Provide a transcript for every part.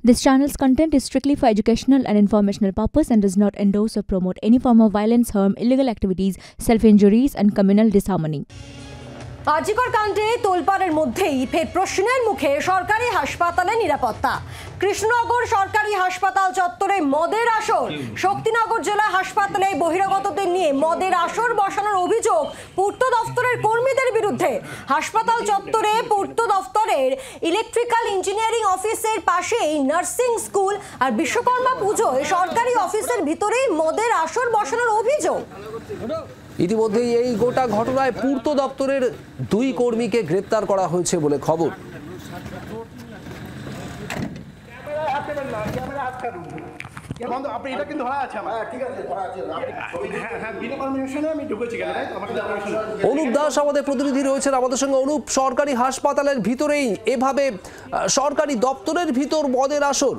This channel's content is strictly for educational and informational purpose and does not endorse or promote any form of violence, harm, illegal activities, self-injuries and communal disharmony. আজিকর কাণ্ডে তোলপাড়ের মধ্যেই ফের প্রশ্নের মুখে সরকারি হাসপাতালে নিরাপত্তা। কৃষ্ণনগর সরকারি হাসপাতাল চত্বরে মদের আসর। শক্তিনগর জেলা হাসপাতালে বহিরাগতদের নিয়ে মদের আসর বসানোর অভিযোগ পূর্ত দফতরের কর্মীদের বিরুদ্ধে। হাসপাতাল চত্বরে পূর্ত দফতরের ইলেকট্রিক্যাল ইঞ্জিনিয়ারিং অফিসের পাশেই নার্সিং স্কুল আর বিশ্বকর্মা পুজোয় সরকারি অফিসের ভিতরেই মদের আসর বসানোর অভিযোগ। ইতিমধ্যেই এই গোটা ঘটনায় পূর্ত দপ্তরের দুই কর্মীকে গ্রেপ্তার করা হয়েছে বলে খবর। অনুপ দাস আমাদের প্রতিনিধি রয়েছেন আমাদের সঙ্গে। অনুপ, সরকারি হাসপাতালের ভিতরেই এভাবে সরকারি দপ্তরের ভিতর মদের আসর?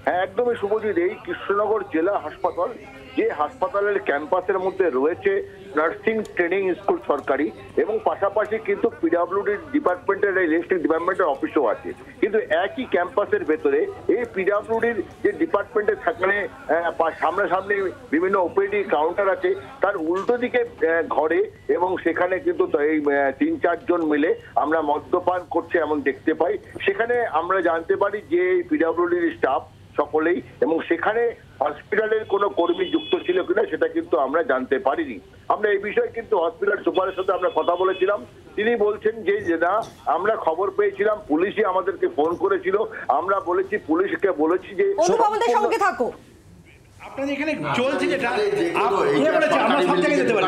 হ্যাঁ, একদমই শুভজিৎ। এই কৃষ্ণনগর জেলা হাসপাতাল, যে হাসপাতালের ক্যাম্পাসের মধ্যে রয়েছে নার্সিং ট্রেনিং স্কুল সরকারি, এবং পাশাপাশি কিন্তু পিডব্লিউডি ডিপার্টমেন্টের ইলেকট্রিক ডিপার্টমেন্টের অফিসও আছে। কিন্তু একই ক্যাম্পাসের ভেতরে এই পিডব্লিউডির যে ডিপার্টমেন্টের সেখানে সামনাসামনি বিভিন্ন ওপিডি কাউন্টার আছে, তার উল্টো দিকে ঘরে, এবং সেখানে কিন্তু এই ৩-৪ জন মিলে আমরা মদ্যপান করছে এমন দেখতে পাই। সেখানে আমরা জানতে পারি যে পিডব্লিউডির স্টাফ সকলেই, এবং সেখানে হসপিটালের কোনো কর্মী যুক্ত ছিল কিনা সেটা কিন্তু আমরা জানতে পারিনি। আমরা এই বিষয়ে কিন্তু হসপিটাল সুপারের সাথে আমরা কথা বলেছিলাম। তিনি বলছেন যে না, আমরা খবর পেয়েছিলাম, পুলিশই আমাদেরকে ফোন করেছিল, আমরা বলেছি, পুলিশকে বলেছি যে আমাদের সঙ্গে থাকো। আপনাদের এখানে চলছে যেটা আমরা সব জায়গায় যেতে পারি।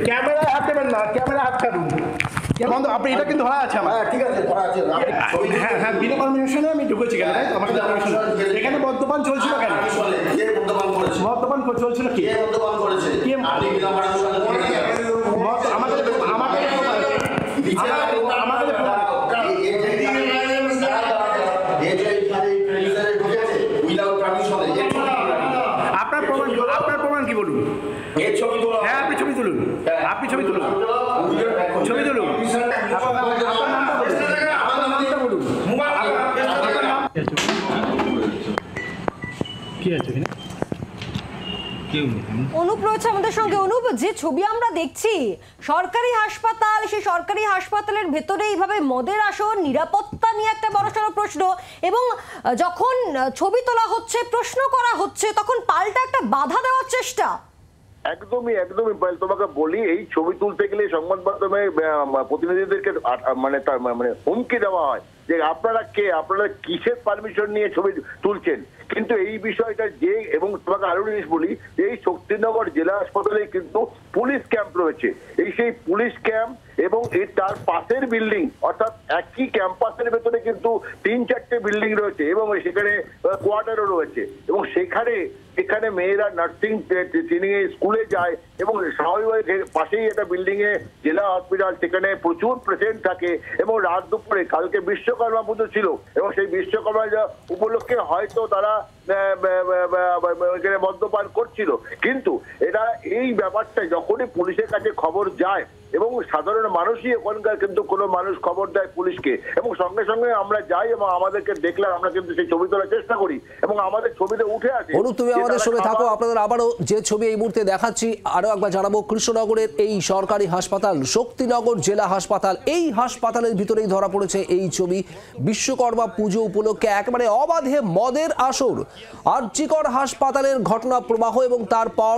ক্যামেরা হাত দেবেন না, ক্যামেরা হাত কাটুন বন্ধ। আপনি এটা কিন্তু ধরা আছে আমার। ঠিক আছে, ধরা আছে। হ্যাঁ হ্যাঁ, বিনা পারমিশনে আমি ঢুকেছি কেন? আমাকে পারমিশন। এখানে মদ্যপান চলছিল কেন? কে মদ্যপান করেছে? মদ্যপান চলছিল কি? কে মদ্যপান করেছে? কে? আপনি বিনা পারমিশনে আমাদের আপনার প্রমাণ কি বলুন? হ্যাঁ, আপনি ছবি তুলুন, আপনি ছবি তুলুন, ছবি তুলুন। অনুপ রয়েছে আমাদের সঙ্গে। অনুপ, যে ছবি আমরা দেখছি সরকারি হাসপাতাল, সেই সরকারি হাসপাতালের ভেতরে এইভাবে মদের আসর, নিরাপত্তা নিয়ে একটা বড়সড় প্রশ্ন, এবং যখন ছবি তোলা হচ্ছে, প্রশ্ন করা হচ্ছে, তখন পাল্টা একটা বাধা দেওয়ার চেষ্টা। একদমই তোমাকে বলি, এই ছবি তুলতে গেলে সংবাদ মাধ্যমে প্রতিনিধিদেরকে মানে হুমকি দেওয়া হয় যে আপনারা কে, আপনারা কিসের পারমিশন নিয়ে ছবি তুলছেন। কিন্তু এই বিষয়টা যে, এবং তোমাকে আরো জিনিস বলি, এই শক্তিনগর জেলা হাসপাতালে কিন্তু পুলিশ ক্যাম্প রয়েছে। এই সেই পুলিশ ক্যাম্প এবং তার পাশের বিল্ডিং, অর্থাৎ একই ক্যাম্পাসের ভেতরে কিন্তু ৩-৪টে বিল্ডিং রয়েছে, এবং সেখানে কোয়ার্টারও রয়েছে, এবং সেখানে মেয়েরা নার্সিং ট্রেনিং এ স্কুলে যায়, এবং স্বাভাবিক পাশেই একটা বিল্ডিং এ জেলা হসপিটাল, সেখানে প্রচুর পেশেন্ট থাকে। এবং রাত দুপুরে, কালকে বিশ্বকর্মা পুজো ছিল, এবং সেই বিশ্বকর্মা উপলক্ষে হয়তো তারা মদ্যপান করছিল। কিন্তু এটা এই ব্যাপারটা যখনই পুলিশের কাছে খবর যায়, এবং সাধারণ মানুষই ওখানকার কিন্তু কোনো মানুষ খবর দেয় পুলিশকে, এবং সঙ্গে সঙ্গে আমরা যাই, এবং আমাদেরকে দেখলে আমরা কিন্তু সেই ছবি তোলার চেষ্টা করি, এবং আমাদের ছবিতে উঠে আসে। অনুপ, তুমি আমাদের সঙ্গে থাকো। আপনাদের আবারও যে ছবি এই মুহূর্তে দেখাচ্ছি আরো একবার জানাবো। কৃষ্ণনগরের এই সরকারি হাসপাতাল, শক্তিনগর জেলা হাসপাতাল, এই হাসপাতালের ভিতরেই ধরা পড়েছে এই ছবি। বিশ্বকর্মা পুজো উপলক্ষে একেবারে অবাধে মদের আসর। আরজিকর হাসপাতালের ঘটনা প্রবাহ, এবং তারপর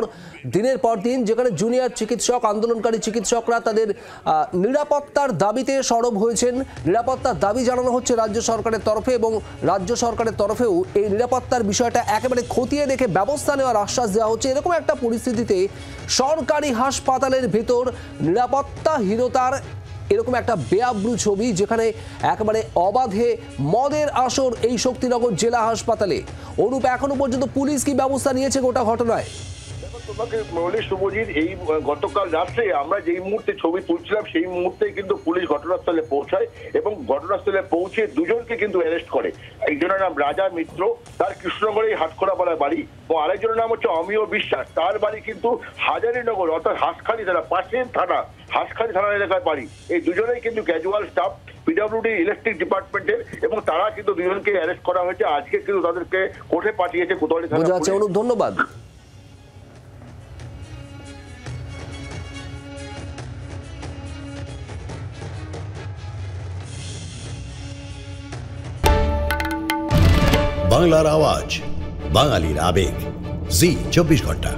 দিনের পর দিন যেখানে জুনিয়র চিকিৎসক, আন্দোলনকারী চিকিৎসকরা তাদের নিরাপত্তার দাবিতে সরব হয়েছেন। নিরাপত্তার দাবি জানানো হচ্ছে রাজ্য সরকারের তরফে, এবং রাজ্য সরকারের তরফেও এই নিরাপত্তার বিষয়টা একেবারে খতিয়ে দেখে ব্যবস্থা নেওয়ার আশ্বাস দেওয়া হচ্ছে। এরকম একটা পরিস্থিতিতে সরকারি হাসপাতালের ভেতর নিরাপত্তাহীনতার এরকম একটা বেআব্রু ছবি, যেখানে একেবারে অবাধে মদের আসর এই শক্তিনগর জেলা হাসপাতালে। অনুপ, এখনো পর্যন্ত পুলিশ কি ব্যবস্থা নিয়েছে গোটা ঘটনায়? তোমাকে বলি শুভজিৎ, এই গতকাল রাত্রে আমরা যেই মুহূর্তে ছবি তুলছিলাম সেই মুহূর্তে কিন্তু পুলিশ ঘটনাস্থলে পৌঁছায় এবং ঘটনাস্থলে পৌঁছে দুজনকে কিন্তু অ্যারেস্ট করে। একজনের নাম রাজা মিত্র, তার কৃষ্ণনগরেই হাটখোড়াপাড়ার বাড়ি, ও আরেকজনের নাম হচ্ছে অমিয় বিশ্বাস, তার বাড়ি কিন্তু হাজারীনগর অর্থাৎ হাঁসখালি থানা, পাশের থানা হাঁসখালি থানা এলাকার বাড়ি। এই দুজনেই কিন্তু ক্যাজুয়াল স্টাফ পিডব্লিউডি ইলেকট্রিক ডিপার্টমেন্টের, এবং তারা কিন্তু দুজনকে অ্যারেস্ট করা হয়েছে। আজকে কিন্তু তাদেরকে কোর্টে পাঠিয়েছে কোতোয়ালি থানা। বোঝা যাচ্ছে। অনুপ, ধন্যবাদ। বাংলার আওয়াজ, বাঙালির আবেগ, জি 24 ঘন্টা।